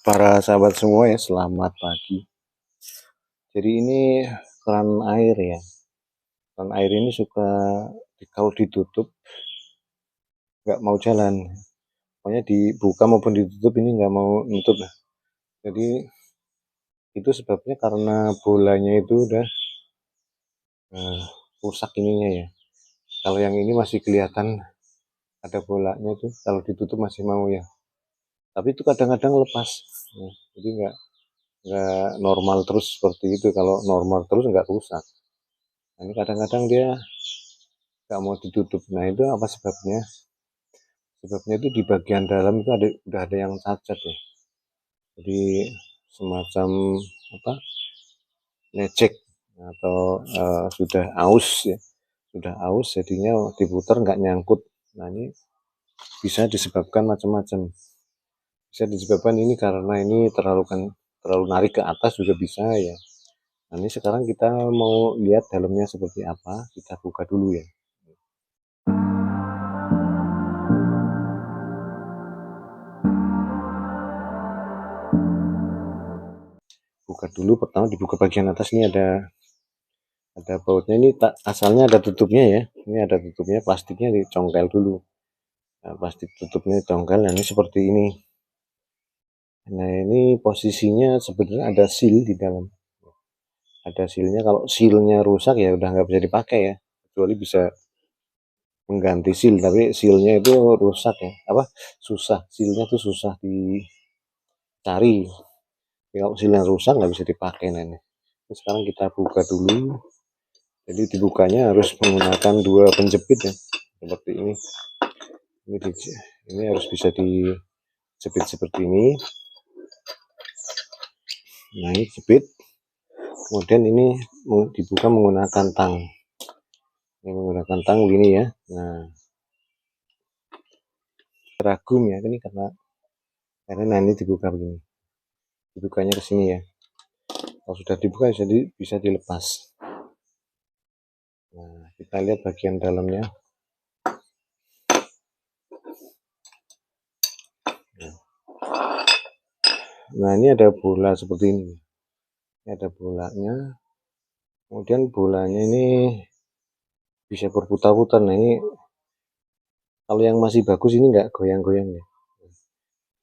Para sahabat semua ya, selamat pagi. Jadi ini keran air ya. Keran air ini suka kalau ditutup nggak mau jalan. Pokoknya dibuka maupun ditutup ini nggak mau nutup. Jadi itu sebabnya karena bolanya itu udah rusak ininya ya. Kalau yang ini masih kelihatan ada bolanya tuh, kalau ditutup masih mau ya. Tapi itu kadang-kadang lepas. Jadi nggak normal terus seperti itu. Kalau normal terus nggak rusak. Nah, ini kadang-kadang dia nggak mau ditutup. Nah itu apa sebabnya? Sebabnya itu di bagian dalam itu udah ada yang cacat ya. Jadi semacam apa? Lecek atau sudah aus ya. Sudah aus jadinya diputar nggak nyangkut. Nah ini bisa disebabkan macam-macam. Bisa disebabkan ini karena ini terlalu narik ke atas juga bisa ya. Nah ini sekarang kita mau lihat dalamnya seperti apa. Kita buka dulu ya. Buka dulu, pertama dibuka bagian atas, ini ada bautnya. Ini asalnya ada tutupnya ya, ini ada tutupnya, plastiknya dicongkel dulu. Nah, plastik tutupnya dicongkel. Nah ini seperti ini. Nah ini posisinya sebenarnya ada seal di dalam, ada sealnya. Kalau sealnya rusak ya udah nggak bisa dipakai ya, kecuali bisa mengganti seal. Tapi sealnya itu rusak ya, apa susah, sealnya tuh susah dicari. Kalau sealnya rusak nggak bisa dipakai. Nah ini sekarang kita buka dulu. Jadi dibukanya harus menggunakan dua penjepit ya, seperti ini. Ini harus bisa dijepit seperti ini. Nah ini jepit. Kemudian ini dibuka menggunakan tang. Ini menggunakan tang begini ya. Nah ragum ya ini karena ini dibuka begini. Dibukanya ke sini ya. Kalau sudah dibuka jadi bisa dilepas. Nah kita lihat bagian dalamnya. Nah ini ada bola seperti ini. Ini ada bolanya. Kemudian bolanya ini bisa berputar-putar. Nah ini kalau yang masih bagus ini nggak goyang-goyang ya.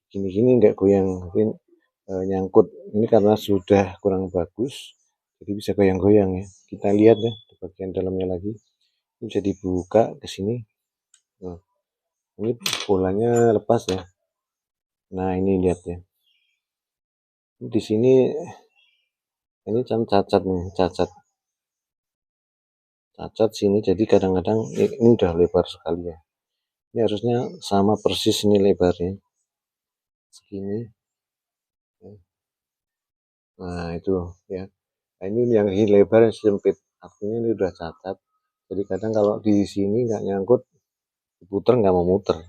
Gini-gini nggak goyang, mungkin nyangkut. Ini karena sudah kurang bagus, jadi bisa goyang-goyang ya. Kita lihat ya di bagian dalamnya lagi. Ini bisa dibuka ke sini. Nah, ini bolanya lepas ya. Nah ini lihat ya. Di sini ini cacat nih, cacat sini. Jadi kadang-kadang ini udah lebar sekali ya. Ini harusnya sama persis ini lebarnya, segini. Nah itu ya. Nah, ini yang lebar yang sempit, artinya ini udah cacat. Jadi kadang kalau di sini nggak nyangkut, diputer nggak mau muter,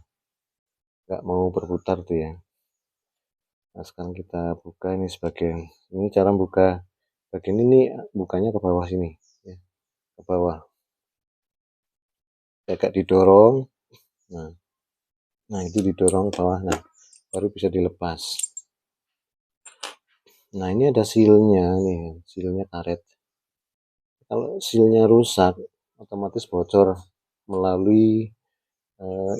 nggak mau berputar tuh ya. Nah sekarang kita buka ini sebagian. Ini cara buka bagian ini, bukanya ke bawah sini ya, ke bawah. Agak didorong. Nah itu didorong ke bawah. Nah baru bisa dilepas. Nah ini ada sealnya nih, sealnya karet. Kalau sealnya rusak, otomatis bocor melalui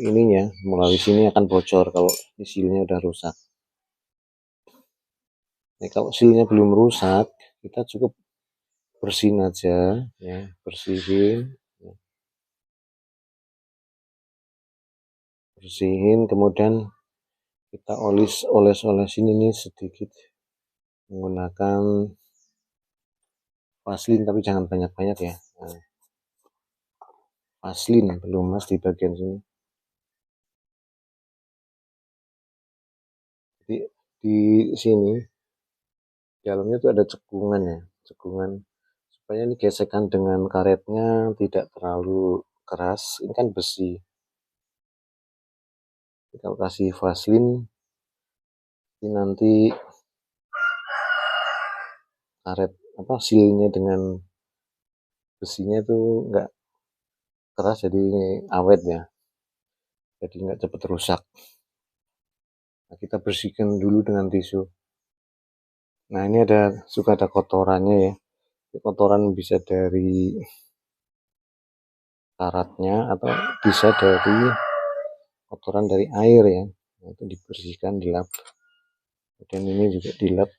ininya, melalui sini akan bocor kalau sealnya udah rusak. Nah, kalau sealnya belum rusak, kita cukup bersihin aja ya, bersihin, kemudian kita oles-olesin ini sedikit menggunakan vaselin, tapi jangan banyak-banyak ya. Nah, vaselin belum mas di bagian sini. Jadi di sini dalamnya tuh ada cekungan ya, cekungan supaya ini gesekan dengan karetnya tidak terlalu keras. Ini kan besi. Kalau kasih vaselin ini nanti karet apa sealnya dengan besinya itu enggak keras, jadi awet ya, jadi nggak cepat rusak. Nah, kita bersihkan dulu dengan tisu. Nah ini suka ada kotorannya ya. Kotoran bisa dari karatnya atau bisa dari kotoran dari air ya. Nah, itu dibersihkan, dilap. Dan ini juga dilap.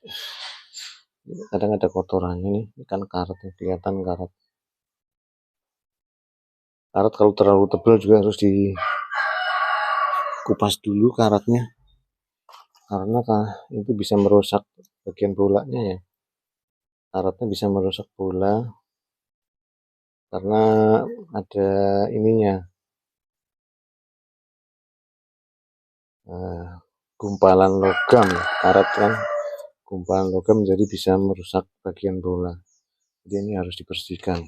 Kadang ada kotorannya nih, ini kan karat, kelihatan karat. Karat kalau terlalu tebal juga harus dikupas dulu karatnya, karena itu bisa merusak bagian bolanya ya. Karatnya bisa merusak bola karena ada ininya, gumpalan logam. Karat kan gumpalan logam, jadi bisa merusak bagian bola. Jadi ini harus dibersihkan.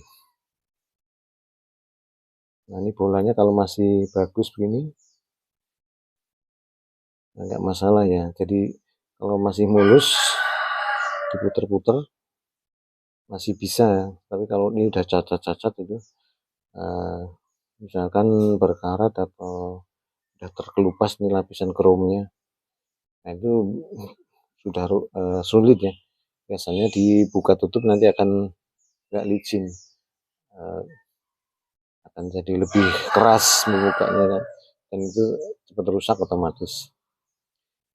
Nah ini bolanya kalau masih bagus begini nggak masalah ya. Jadi kalau masih mulus diputer-puter masih bisa, tapi kalau ini udah cacat-cacat itu misalkan berkarat atau udah terkelupas nih lapisan kromnya, nah itu sudah sulit ya. Biasanya dibuka tutup nanti akan nggak licin, akan jadi lebih keras membukanya kan, dan itu cepat rusak otomatis.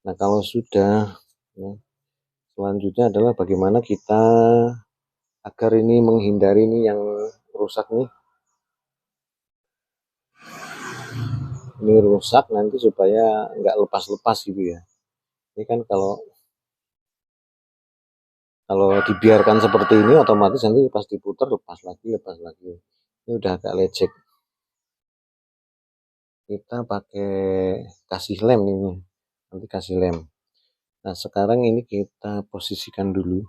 Nah kalau sudah ya, selanjutnya adalah bagaimana kita agar ini menghindari ini yang rusak nih, ini rusak nanti supaya nggak lepas-lepas gitu ya. Ini kan kalau kalau dibiarkan seperti ini otomatis nanti pas diputar lepas lagi, lepas lagi. Ini udah agak lecek. Kita pakai kasih lem ini, nanti kasih lem. Nah sekarang ini kita posisikan dulu.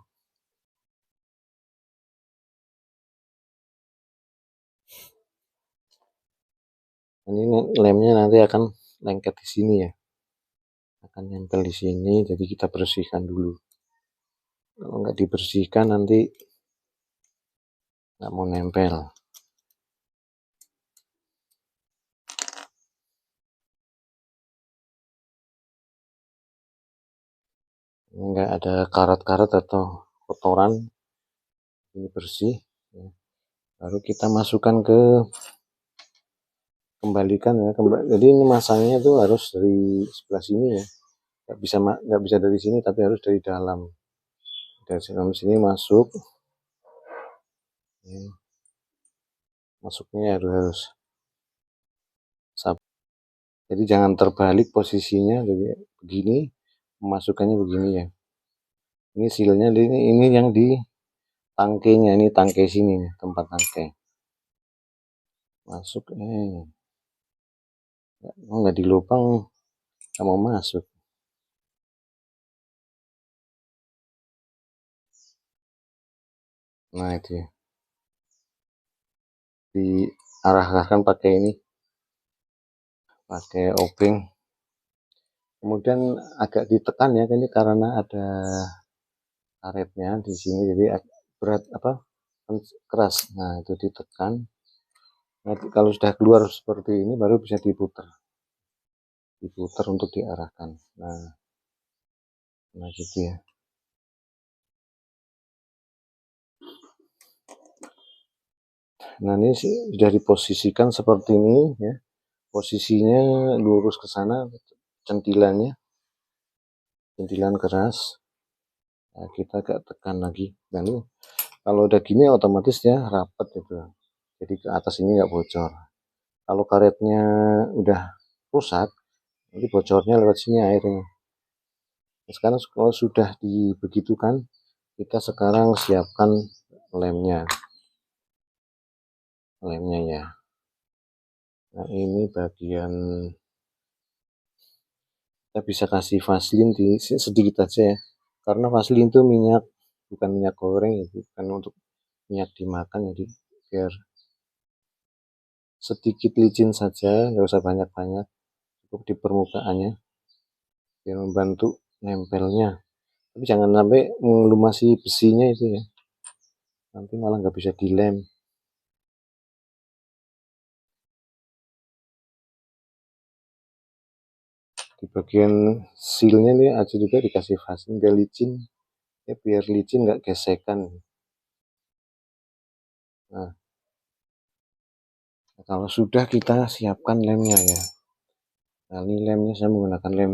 Ini lemnya nanti akan lengket di sini ya, akan nempel di sini. Jadi kita bersihkan dulu. Kalau nggak dibersihkan nanti nggak mau nempel. Ini nggak ada karat-karat atau kotoran, ini bersih ya. Baru kita masukkan ke, kembalikan ya, jadi ini masangnya tuh harus dari sebelah sini ya, nggak bisa dari sini, tapi harus dari dalam, dari dalam sini masuk ya. Masuknya harus jadi jangan terbalik posisinya, jadi begini, masukkannya begini ya. Ini silnya ini yang di tangkainya, ini tangkai sini nih, tempat tangkai masuk. Nggak di lubang, nggak mau masuk. Nah itu ya, diarahkan pakai ini, pakai obeng. Kemudian agak ditekan ya, ini karena ada karetnya di sini, jadi berat apa, keras. Nah itu ditekan. Nanti kalau sudah keluar seperti ini baru bisa diputar, untuk diarahkan. Nah gitu ya. Nah ini sudah diposisikan seperti ini ya, posisinya lurus ke sana, centilannya, centilan keras. Nah, kita agak tekan lagi, dan ini kalau udah gini otomatis ya rapat gitu, jadi ke atas ini nggak bocor. Kalau karetnya udah rusak, nanti bocornya lewat sini airnya. Nah, sekarang kalau sudah dibegitukan, kita sekarang siapkan lemnya, ya. Nah ini bagian, kita bisa kasih vaselin sedikit aja ya, karena vaselin itu minyak, bukan minyak goreng ya, bukan untuk minyak dimakan, jadi biar sedikit licin saja, nggak usah banyak-banyak, cukup di permukaannya biar membantu nempelnya. Tapi jangan sampai melumasi besinya itu ya, nanti malah nggak bisa dilem. Di bagian sealnya nih aja juga dikasih vaselin biar licin. ya biar licin nggak gesekan. Nah, kalau sudah kita siapkan lemnya ya. Nah, ini lemnya saya menggunakan lem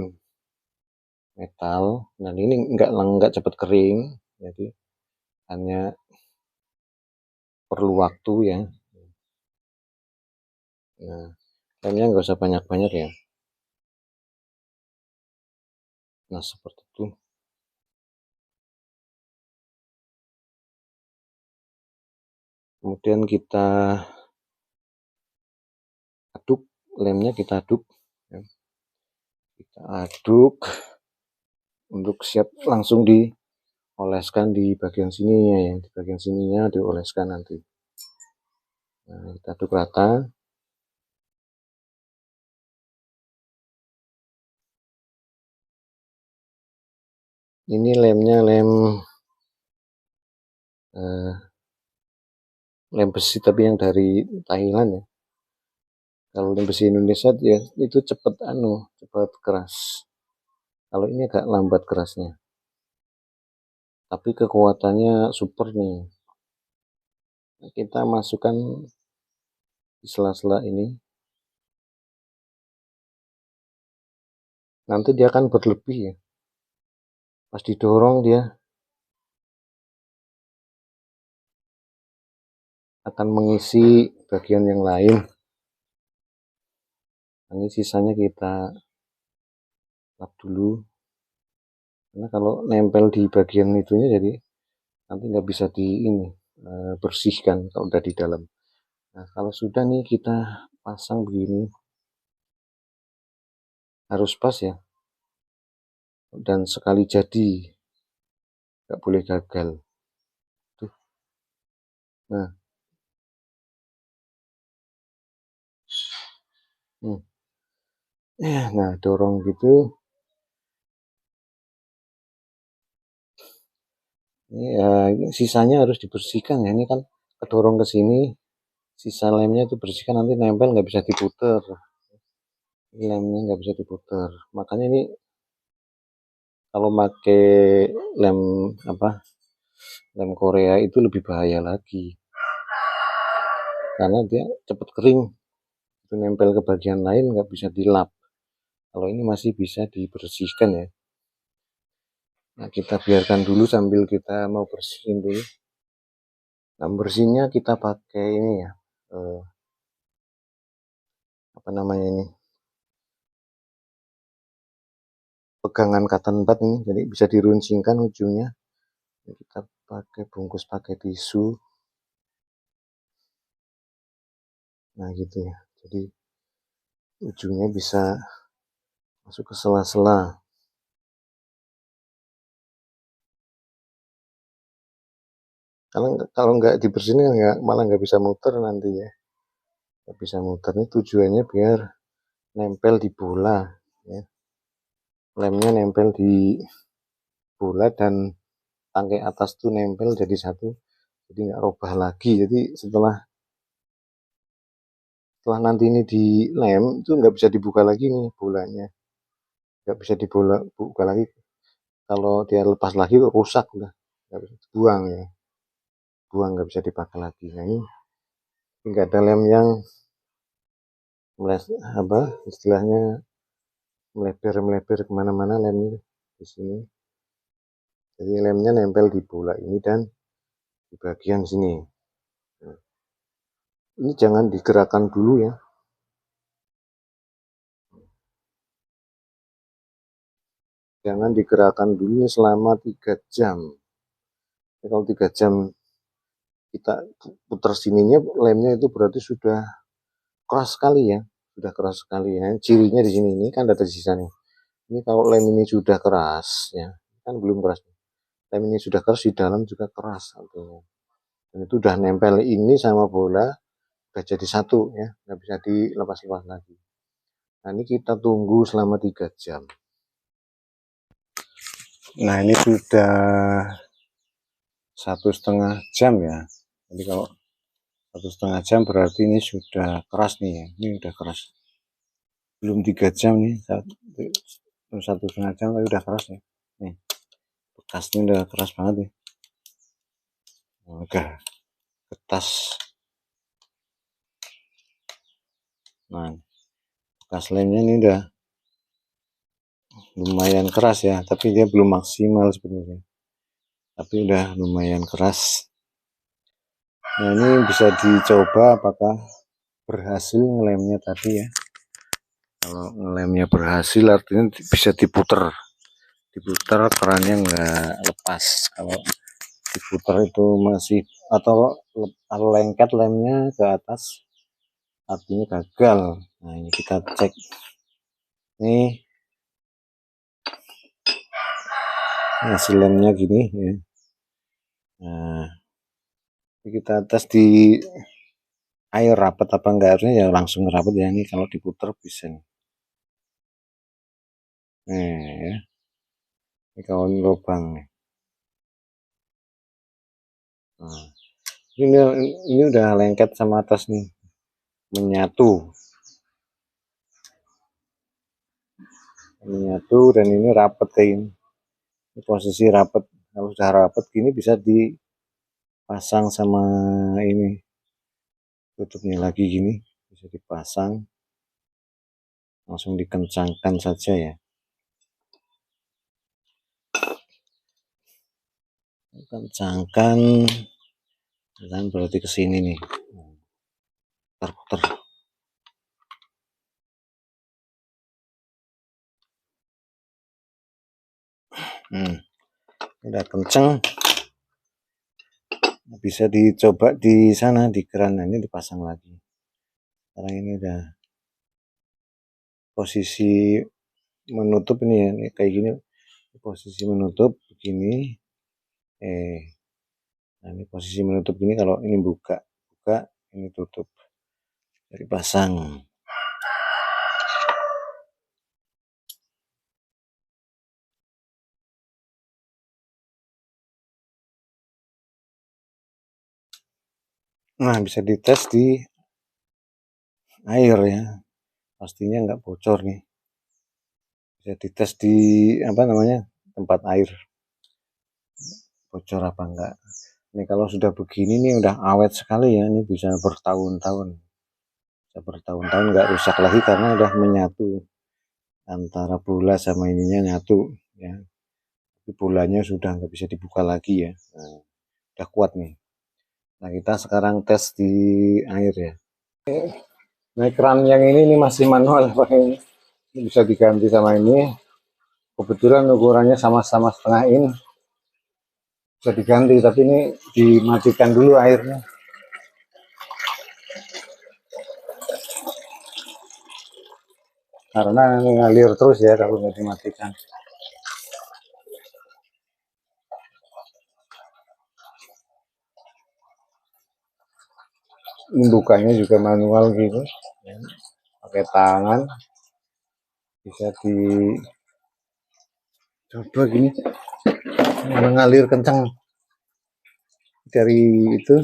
metal. Nah, ini nggak cepat kering, jadi hanya perlu waktu ya. Nah, lemnya nggak usah banyak-banyak ya. Nah, seperti itu. Kemudian kita aduk, lemnya kita aduk ya. Kita aduk untuk siap langsung dioleskan di bagian sininya ya. Di bagian sininya dioleskan nanti. Nah, kita aduk rata. Ini lemnya lem besi tapi yang dari Thailand ya. Kalau lem besi Indonesia ya itu cepat keras. Kalau ini agak lambat kerasnya. Tapi kekuatannya super nih. Kita masukkan di sela-sela ini. Nanti dia akan berlebih ya. Pas didorong dia akan mengisi bagian yang lain. Ini sisanya kita lap dulu. Karena kalau nempel di bagian itunya jadi nanti nggak bisa bersihkan kalau udah di dalam. Nah, kalau sudah nih kita pasang begini, harus pas ya, dan sekali jadi, nggak boleh gagal. Tuh. Nah, nah dorong gitu. Ini ya, sisanya harus dibersihkan ya. Ini kan kedorong ke sini, sisa lemnya itu bersihkan, nanti nempel nggak bisa diputer. Lemnya nggak bisa diputer. Makanya ini kalau pakai lem lem Korea itu lebih bahaya lagi karena dia cepat kering, itu nempel ke bagian lain nggak bisa dilap. Kalau ini masih bisa dibersihkan ya. Nah, kita biarkan dulu sambil kita mau bersihin dulu. Nah, bersihnya kita pakai ini ya, apa namanya ini, pegangan cotton bud ini, jadi bisa diruncingkan ujungnya. Kita bungkus pakai tisu. Nah gitu ya, jadi ujungnya bisa masuk ke sela-sela. Kalau nggak dibersihin malah nggak bisa muter nanti ya. Nggak bisa muter, ini tujuannya biar nempel di bola ya. Lemnya nempel di bola dan tangkai atas tuh nempel jadi satu, jadi nggak robah lagi. Jadi setelah nanti ini di lem itu nggak bisa dibuka lagi nih bolanya, nggak bisa dibuka lagi. Kalau dia lepas lagi rusak udah, nggak bisa dibuang ya, buang, nggak bisa dipakai lagi. Nah ini nggak ada lem yang istilahnya melebar kemana-mana lemnya di sini. Jadi lemnya nempel di bola ini dan di bagian sini. Nah, ini jangan digerakkan dulu ya. Jangan digerakkan dulu selama 3 jam. Kalau 3 jam kita putar sininya, lemnya itu berarti sudah keras sekali ya. Sudah keras sekali ya. Cirinya di sini, ini kan ada sisa nih. Ini kalau lem ini sudah keras ya, kan belum keras. Lem ini sudah keras, di dalam juga keras artinya. Dan itu udah nempel ini sama bola, udah jadi satu ya, nggak bisa dilepas-lepas lagi. Nah ini kita tunggu selama 3 jam. Nah ini sudah 1,5 jam ya. Jadi kalau 1,5 jam berarti ini sudah keras nih ya. Ini udah keras. Belum 3 jam nih, 1,5 jam tapi udah keras ya. Nih, Kasnya udah keras banget nih. Udah kertas. Nah, bekas lemnya ini udah lumayan keras ya, tapi dia belum maksimal sebenarnya. Tapi udah lumayan keras. Nah, ini bisa dicoba apakah berhasil ngelemnya tadi ya. Kalau ngelemnya berhasil artinya bisa diputer kerannya nggak lepas. Kalau diputer itu masih atau lengket lemnya ke atas artinya gagal. Nah, ini kita cek nih hasil lemnya gini ya. Nah, kita tes di air rapat apa enggak, harusnya ya langsung rapat ya. Ini kalau diputer bisa nih. Ya, ini kawan lubang nih. Nah, ini udah lengket sama atas nih, menyatu dan ini rapet kayak ini posisi rapet. Kalau sudah rapet gini bisa dipasang sama ini tutupnya lagi gini, bisa dipasang, langsung dikencangkan saja ya, kencangkan dan berarti ke sini nih, putar-putar. Udah kenceng, bisa dicoba di sana di keran. Ini dipasang lagi. Sekarang ini udah posisi menutup ini ya, ini kayak gini posisi menutup begini. Nah, ini posisi menutup gini. Kalau ini buka ini tutup, jadi pasang. Nah, bisa dites di air ya, pastinya nggak bocor nih. Bisa dites di apa namanya, tempat air, bocor apa enggak. Ini kalau sudah begini nih udah awet sekali ya, ini bisa bertahun-tahun, nggak rusak lagi karena udah menyatu antara bola sama ininya, nyatu ya. Tapi bolanya sudah nggak bisa dibuka lagi ya. Nah, udah kuat nih. Nah, kita sekarang tes di air ya. Nah, keran yang ini masih manual pakai ini bisa diganti sama ini. Kebetulan ukurannya sama-sama setengah in, bisa diganti, tapi ini dimatikan dulu airnya karena ngalir terus ya kalau nggak dimatikan. Ini bukanya juga manual gitu ya, pakai tangan. Bisa dicoba gini, mana ngalir kencang dari itu,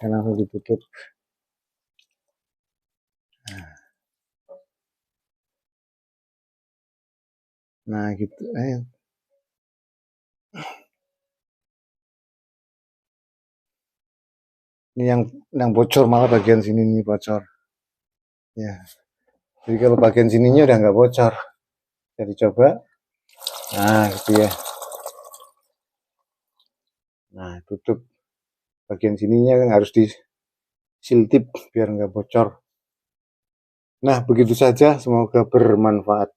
langsung ditutup. Nah gitu. Ini yang bocor malah bagian sini nih bocor ya. Jadi kalau bagian sininya udah nggak bocor, jadi coba. Nah gitu ya. Nah, tutup bagian sininya kan harus disiltip biar nggak bocor. Nah, begitu saja, semoga bermanfaat.